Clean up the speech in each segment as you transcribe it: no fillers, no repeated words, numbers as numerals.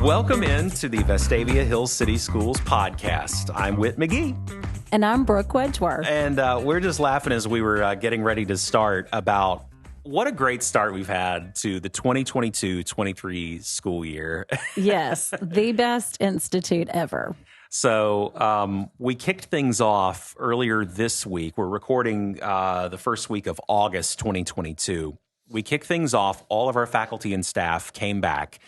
Welcome into the Vestavia Hills City Schools podcast. I'm Whit McGee. And I'm Brooke Wedgeworth. And we're just laughing as we were getting ready to start about what a great start we've had to the 2022-23 school year. Yes, the best institute ever. So we kicked things off earlier this week. We're recording the first week of August 2022. We kicked things off. All of our faculty and staff came back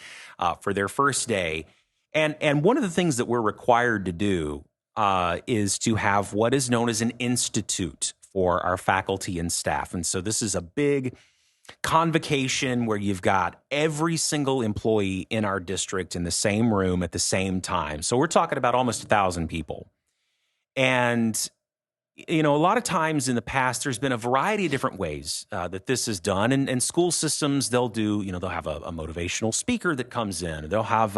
for their first day. And one of the things that we're required to do is to have what is known as an institute for our faculty and staff. And so this is a big convocation where you've got every single employee in our district in the same room at the same time. So we're talking about almost 1,000 people. And you know, a lot of times in the past, there's been a variety of different ways that this is done. And school systems, they'll do, you know, they'll have a motivational speaker that comes in. They'll have,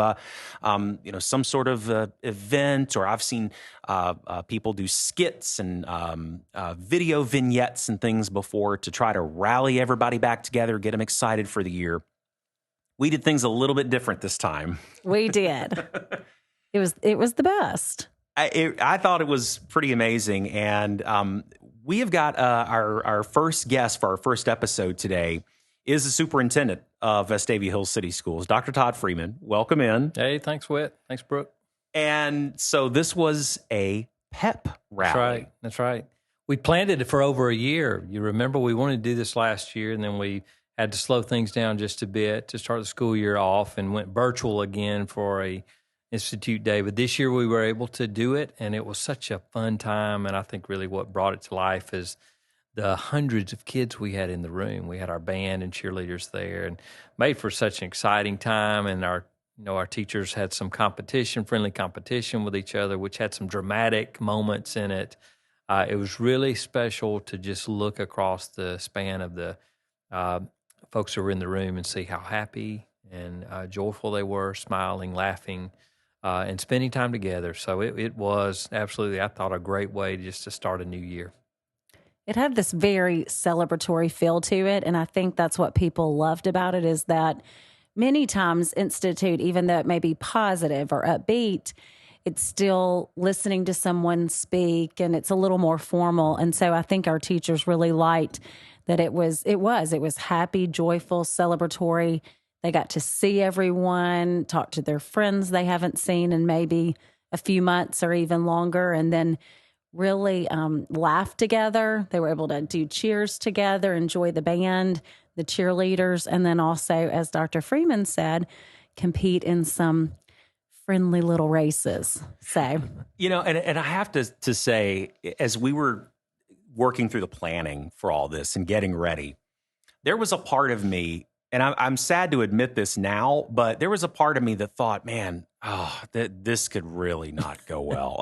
you know, some sort of event, or I've seen people do skits and video vignettes and things before to try to rally everybody back together, get them excited for the year. We did things a little bit different this time. We did. It was the best. I thought it was pretty amazing, and we have got our first guest for our first episode today is the superintendent of Vestavia Hills City Schools, Dr. Todd Freeman. Welcome in. Hey, thanks, Whit. Thanks, Brooke. And so this was a pep rally. That's right. We planned it for over a year. You remember we wanted to do this last year, and then we had to slow things down just a bit to start the school year off and went virtual again for a Institute Day. But this year we were able to do it, and it was such a fun time. And I think really what brought it to life is the hundreds of kids we had in the room. We had our band and cheerleaders there, and made for such an exciting time. And our teachers had some friendly competition with each other, which had some dramatic moments in it. It was really special to just look across the span of the folks who were in the room and see how happy and joyful they were, smiling, laughing, and spending time together. So it was absolutely, I thought, a great way just to start a new year. It had this very celebratory feel to it, and I think that's what people loved about it, is that many times Institute, even though it may be positive or upbeat, it's still listening to someone speak, and it's a little more formal. And so I think our teachers really liked that it was happy, joyful, celebratory. They got to see everyone, talk to their friends they haven't seen in maybe a few months or even longer, and then really laugh together. They were able to do cheers together, enjoy the band, the cheerleaders, and then also, as Dr. Freeman said, compete in some friendly little races. So, you know, and I have to say, as we were working through the planning for all this and getting ready, there was a part of me, and I'm sad to admit this now, but there was a part of me that thought, man, this could really not go well.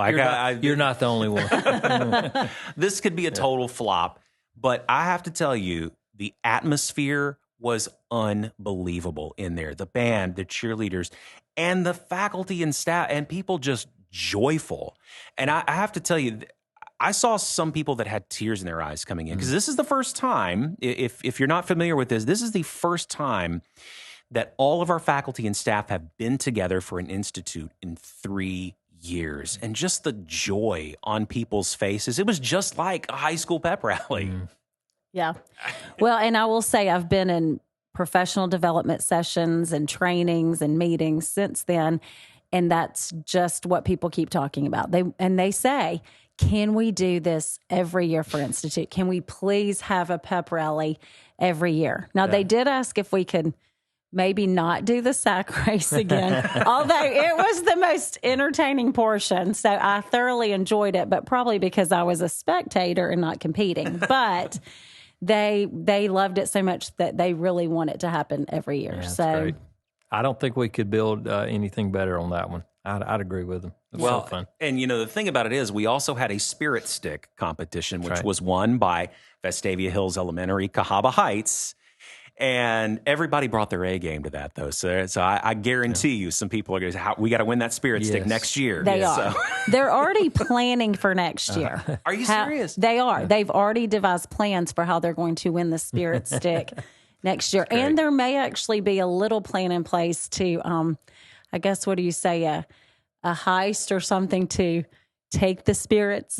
You're not the only one. This could be a total flop. But I have to tell you, the atmosphere was unbelievable in there. The band, the cheerleaders, and the faculty and staff, and people just joyful. And I have to tell you, I saw some people that had tears in their eyes coming in, because this is the first time, if you're not familiar with this is the first time that all of our faculty and staff have been together for an institute in 3 years. And just the joy on people's faces, it was just like a high school pep rally. Yeah. Well, and I will say I've been in professional development sessions and trainings and meetings since then, and that's just what people keep talking about. They say, can we do this every year for Institute? Can we please have a pep rally every year? Now, They did ask if we could maybe not do the sack race again, although it was the most entertaining portion. So I thoroughly enjoyed it, but probably because I was a spectator and not competing. But they loved it so much that they really want it to happen every year. Yeah, so great. I don't think we could build anything better on that one. I'd agree with them. It was so fun. And you know, the thing about it is we also had a spirit stick competition, which was won by Vestavia Hills Elementary, Cahaba Heights. And everybody brought their A game to that, though. So I guarantee you some people are going to say, we got to win that spirit stick next year. They are. They're already planning for next year. Are you serious? They are. Yeah. They've already devised plans for how they're going to win the spirit stick next year. And there may actually be a little plan in place to, I guess, what do you say, a heist or something to take the spirits.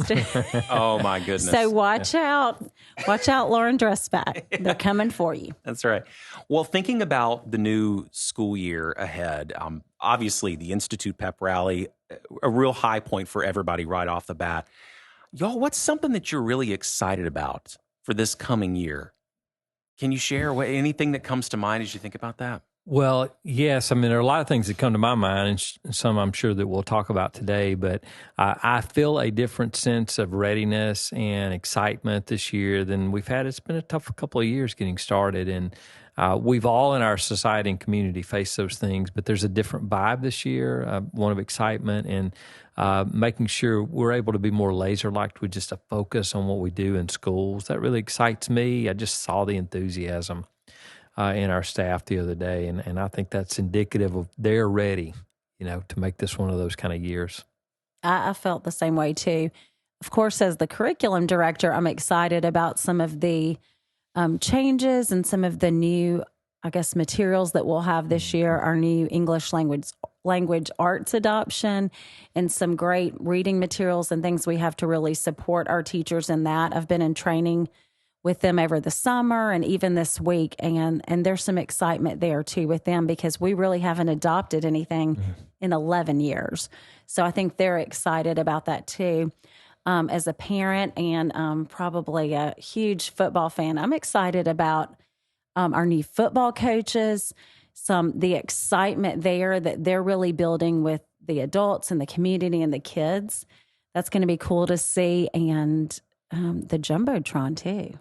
Oh, my goodness. So watch out. Watch out, Lauren Dressback. They're coming for you. That's right. Well, thinking about the new school year ahead, obviously the Institute Pep Rally, a real high point for everybody right off the bat. Y'all, what's something that you're really excited about for this coming year? Can you share anything that comes to mind as you think about that? Well, yes. I mean, there are a lot of things that come to my mind, and some I'm sure that we'll talk about today, but I feel a different sense of readiness and excitement this year than we've had. It's been a tough couple of years getting started, and we've all in our society and community faced those things, but there's a different vibe this year, one of excitement and making sure we're able to be more laser-like with just a focus on what we do in schools. That really excites me. I just saw the enthusiasm in our staff the other day, and I think that's indicative of they're ready, to make this one of those kind of years. I felt the same way too. Of course, as the curriculum director, I'm excited about some of the changes and some of the new, I guess, materials that we'll have this year. Our new English language arts adoption, and some great reading materials and things we have to really support our teachers in that. I've been in training with them over the summer and even this week. And there's some excitement there too with them because we really haven't adopted anything in 11 years. So I think they're excited about that too. As a parent and probably a huge football fan, I'm excited about our new football coaches, the excitement there that they're really building with the adults and the community and the kids. That's going to be cool to see. And the Jumbotron too.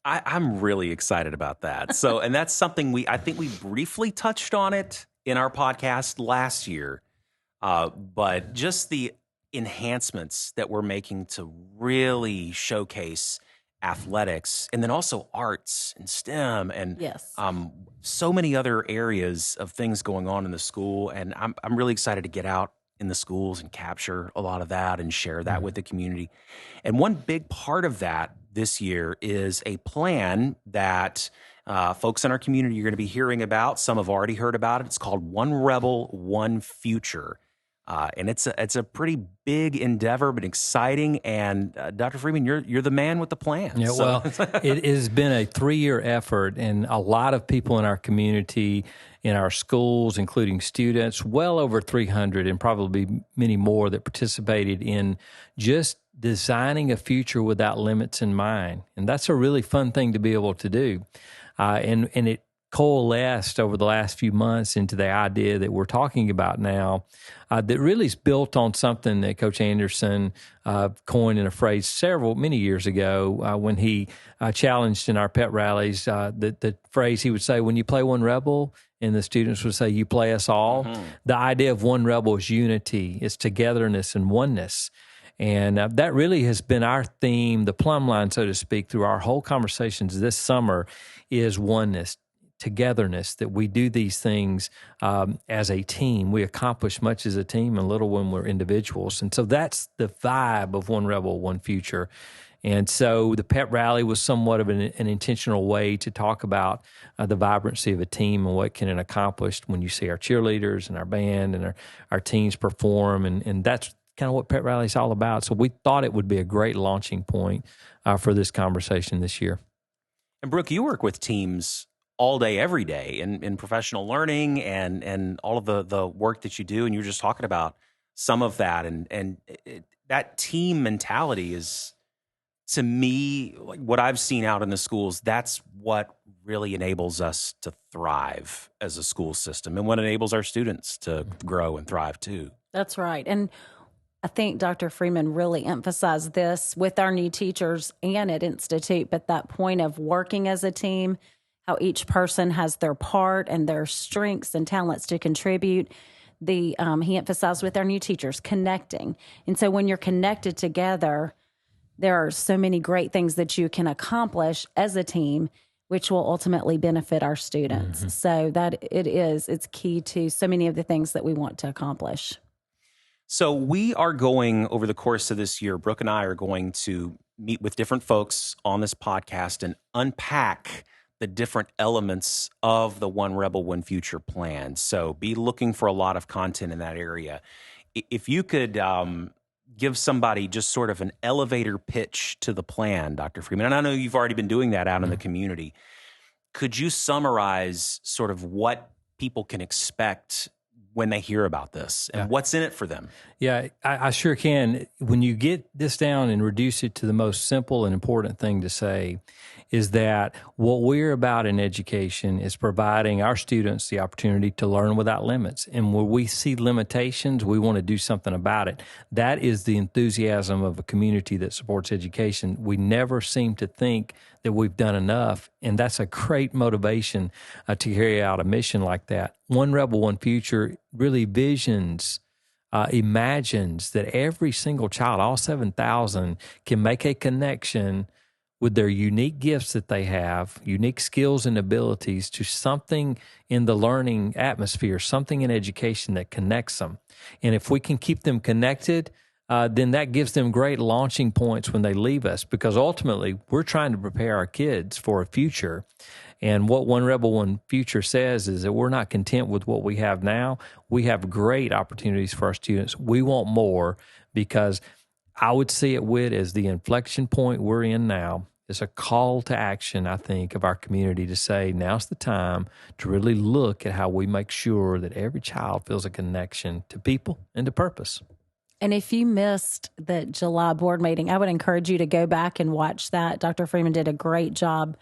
I'm really excited about that. So, and that's something I think we briefly touched on it in our podcast last year, but just the enhancements that we're making to really showcase athletics and then also arts and STEM and yes. So many other areas of things going on in the school. And I'm really excited to get out in the schools and capture a lot of that and share that with the community. And one big part of that this year is a plan that folks in our community are going to be hearing about. Some have already heard about it. It's called One Rebel, One Future. And it's a pretty big endeavor, but exciting. And Dr. Freeman, you're the man with the plan. Yeah, well, it has been a 3-year effort, and a lot of people in our community, in our schools, including students, well over 300, and probably many more that participated in just designing a future without limits in mind. And that's a really fun thing to be able to do. And it coalesced over the last few months into the idea that we're talking about now that really is built on something that Coach Anderson coined in a phrase many years ago when he challenged in our pet rallies, the phrase he would say, when you play one rebel, and the students would say, you play us all. Mm-hmm. The idea of one rebel is unity, it's togetherness and oneness. And that really has been our theme, the plumb line, so to speak, through our whole conversations this summer is oneness, togetherness, that we do these things as a team. We accomplish much as a team and little when we're individuals. And so that's the vibe of One Rebel, One Future. And so the pep rally was somewhat of an intentional way to talk about the vibrancy of a team and what can it accomplish when you see our cheerleaders and our band and our teams perform. And that's kind of what pep rally is all about. So we thought it would be a great launching point for this conversation this year. And Brooke, you work with teams all day, every day in professional learning and all of the work that you do. And you were just talking about some of that. And that team mentality is, to me, like what I've seen out in the schools, that's what really enables us to thrive as a school system and what enables our students to grow and thrive too. That's right. And I think Dr. Freeman really emphasized this with our new teachers and at Institute, but that point of working as a team, how each person has their part and their strengths and talents to contribute. He emphasized with our new teachers, connecting. And so when you're connected together, there are so many great things that you can accomplish as a team, which will ultimately benefit our students. Mm-hmm. So that it's key to so many of the things that we want to accomplish. So we are going, over the course of this year, Brooke and I are going to meet with different folks on this podcast and unpack the different elements of the One Rebel, One Future plan. So be looking for a lot of content in that area. If you could give somebody just sort of an elevator pitch to the plan, Dr. Freeman, and I know you've already been doing that out in the community, could you summarize sort of what people can expect when they hear about this and what's in it for them? Yeah, I sure can. When you get this down and reduce it to the most simple and important thing to say is that what we're about in education is providing our students the opportunity to learn without limits. And when we see limitations, we want to do something about it. That is the enthusiasm of a community that supports education. We never seem to think that we've done enough, and that's a great motivation to carry out a mission like that. One Rebel, One Future really imagines that every single child, all 7,000, can make a connection with their unique gifts that they have, unique skills and abilities to something in the learning atmosphere, something in education that connects them. And if we can keep them connected, then that gives them great launching points when they leave us, because ultimately we're trying to prepare our kids for a future. And what One Rebel, One Future says is that we're not content with what we have now. We have great opportunities for our students. We want more, because I would see it, Whit, as the inflection point we're in now. It's a call to action, I think, of our community to say now's the time to really look at how we make sure that every child feels a connection to people and to purpose. And if you missed the July board meeting, I would encourage you to go back and watch that. Dr. Freeman did a great job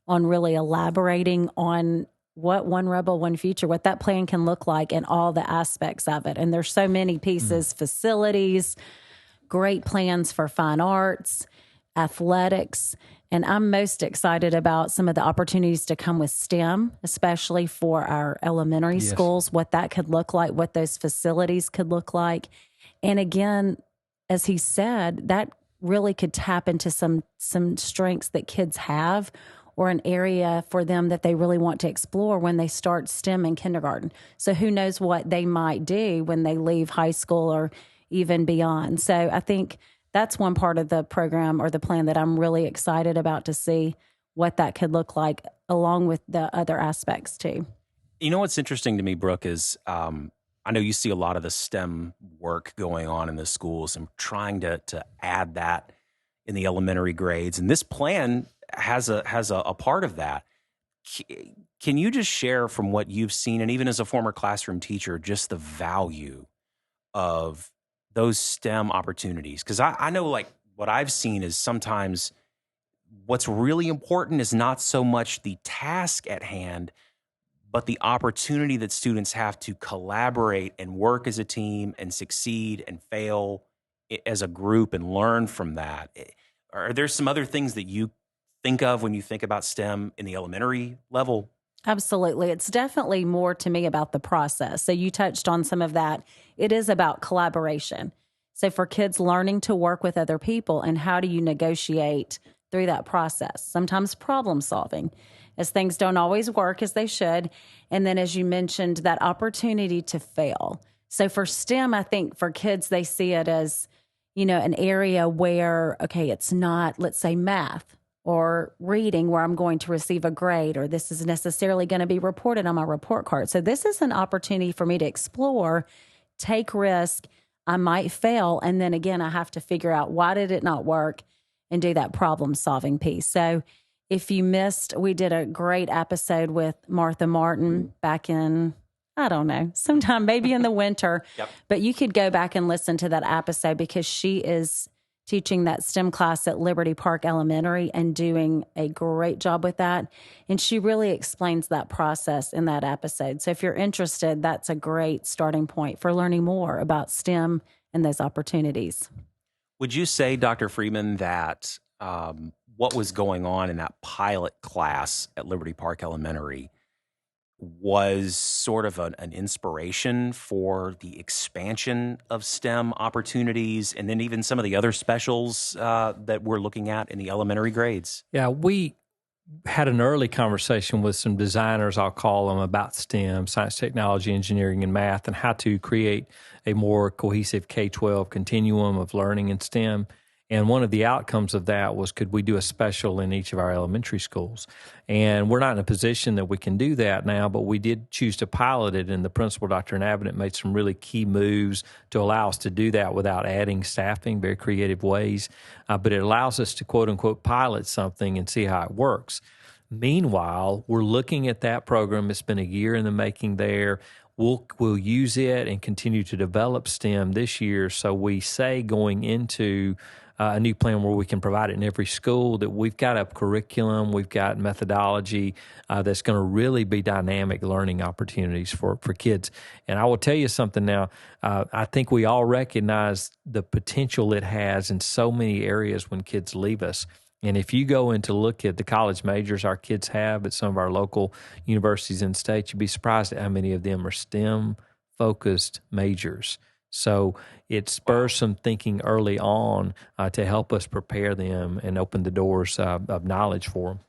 on really elaborating on what One Rebel, One Future, what that plan can look like and all the aspects of it. And there's so many pieces, facilities, great plans for fine arts, athletics. And I'm most excited about some of the opportunities to come with STEM, especially for our elementary schools, what that could look like, what those facilities could look like. And again, as he said, that really could tap into some strengths that kids have, or an area for them that they really want to explore when they start STEM in kindergarten. So who knows what they might do when they leave high school or even beyond. So I think that's one part of the program or the plan that I'm really excited about to see what that could look like, along with the other aspects too. You know what's interesting to me, Brooke, is I know you see a lot of the STEM work going on in the schools and trying to add that in the elementary grades. And this plan has a part of that. Can you just share from what you've seen, and even as a former classroom teacher, just the value of those STEM opportunities? Because I know, like, what I've seen is sometimes what's really important is not so much the task at hand, but the opportunity that students have to collaborate and work as a team and succeed and fail as a group and learn from that. Are there some other things that you think of when you think about STEM in the elementary level? Absolutely. It's definitely more to me about the process. So you touched on some of that. It is about collaboration. So for kids learning to work with other people, and how do you negotiate through that process? Sometimes problem solving, as things don't always work as they should. And then, as you mentioned, that opportunity to fail. So for STEM, I think for kids, they see it as, an area where, okay, it's not, let's say, math or reading where I'm going to receive a grade, or this is necessarily going to be reported on my report card. So this is an opportunity for me to explore, take risk. I might fail. And then again, I have to figure out, why did it not work, and do that problem solving piece. So if you missed, we did a great episode with Martha Martin back in, I don't know, sometime maybe in the winter. Yep. But you could go back and listen to that episode, because she is teaching that STEM class at Liberty Park Elementary and doing a great job with that. And she really explains that process in that episode. So if you're interested, that's a great starting point for learning more about STEM and those opportunities. Would you say, Dr. Freeman, that what was going on in that pilot class at Liberty Park Elementary was sort of an inspiration for the expansion of STEM opportunities, and then even some of the other specials that we're looking at in the elementary grades? Yeah, we had an early conversation with some designers, I'll call them, about STEM, science, technology, engineering, and math, and how to create a more cohesive K-12 continuum of learning in STEM. And one of the outcomes of that was, could we do a special in each of our elementary schools? And we're not in a position that we can do that now, but we did choose to pilot it, and the principal, Dr. Nabinet, made some really key moves to allow us to do that without adding staffing, very creative ways. But it allows us to, quote unquote, pilot something and see how it works. Meanwhile, we're looking at that program. It's been a year in the making there. We'll use it and continue to develop STEM this year. So we say going into a new plan where we can provide it in every school, that we've got a curriculum, we've got methodology that's going to really be dynamic learning opportunities for kids. And I will tell you something now, I think we all recognize the potential it has in so many areas when kids leave us. And if you go in to look at the college majors our kids have at some of our local universities and states, you'd be surprised at how many of them are STEM-focused majors. So it spurs some thinking early on to help us prepare them and open the doors of knowledge for them.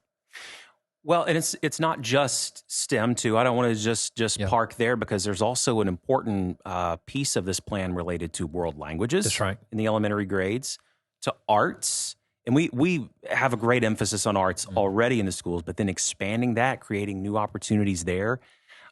Well, and it's not just STEM, too. I don't want to just park there, because there's also an important piece of this plan related to world languages. That's right. In the elementary grades, to arts. And we have a great emphasis on arts already in the schools, but then expanding that, creating new opportunities there.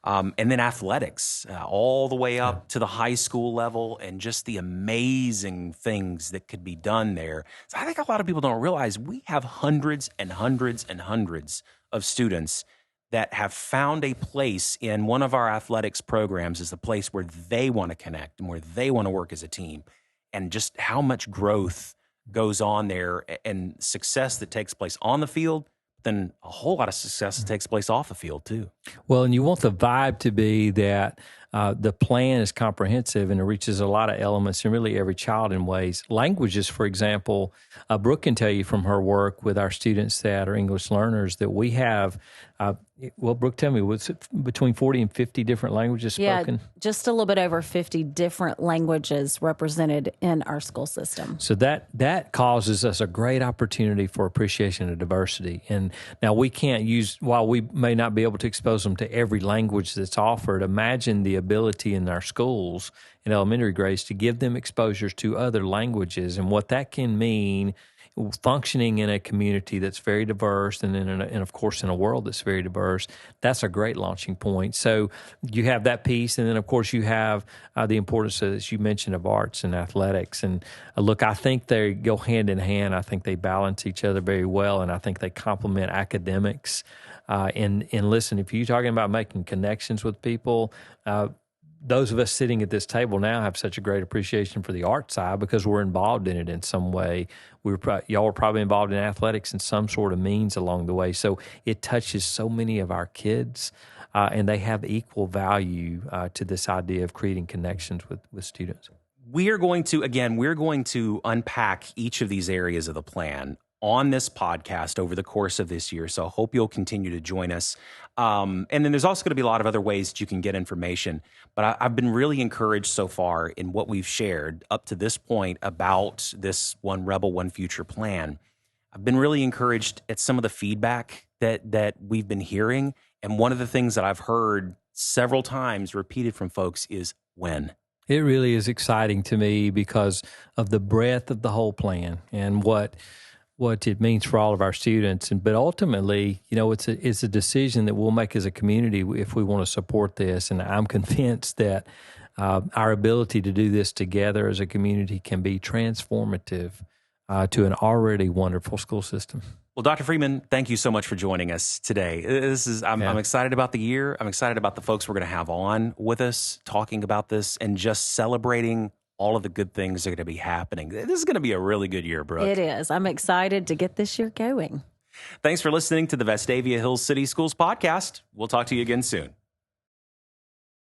And then athletics, all the way up to the high school level, and just the amazing things that could be done there. So I think a lot of people don't realize we have hundreds and hundreds and hundreds of students that have found a place in one of our athletics programs as the place where they want to connect and where they want to work as a team, and just how much growth goes on there and success that takes place on the field, then a whole lot of success that takes place off the field too. Well, and you want the vibe to be that the plan is comprehensive and it reaches a lot of elements and really every child in ways. Languages, for example, Brooke can tell you from her work with our students that are English learners that we have, well, Brooke, tell me, what's it, between 40 and 50 different languages spoken? Yeah, just a little bit over 50 different languages represented in our school system. So that causes us a great opportunity for appreciation of diversity. And now we can't use, while we may not be able to expose them to every language that's offered, imagine the ability in our schools in elementary grades to give them exposures to other languages and what that can mean functioning in a community that's very diverse and of course in a world that's very diverse. That's a great launching point. So you have that piece, and then of course you have the importance, as you mentioned, of arts and athletics. And look, I think they go hand in hand. I think they balance each other very well, and I think they complement academics. And listen, if you're talking about making connections with people, those of us sitting at this table now have such a great appreciation for the art side because we're involved in it in some way. Y'all were probably involved in athletics in some sort of means along the way. So it touches so many of our kids, and they have equal value to this idea of creating connections with students. We're going to unpack each of these areas of the plan on this podcast over the course of this year. So I hope you'll continue to join us. And then there's also going to be a lot of other ways that you can get information. But I've been really encouraged so far in what we've shared up to this point about this One Rebel, One Future plan. I've been really encouraged at some of the feedback that we've been hearing. And one of the things that I've heard several times repeated from folks is when. It really is exciting to me because of the breadth of the whole plan and what it means for all of our students. But ultimately, it's a decision that we'll make as a community if we want to support this. And I'm convinced that our ability to do this together as a community can be transformative to an already wonderful school system. Well, Dr. Freeman, thank you so much for joining us today. I'm excited about the year. I'm excited about the folks we're going to have on with us talking about this and just celebrating all of the good things that are going to be happening. This is going to be a really good year, Brooke. It is. I'm excited to get this year going. Thanks for listening to the Vestavia Hills City Schools podcast. We'll talk to you again soon.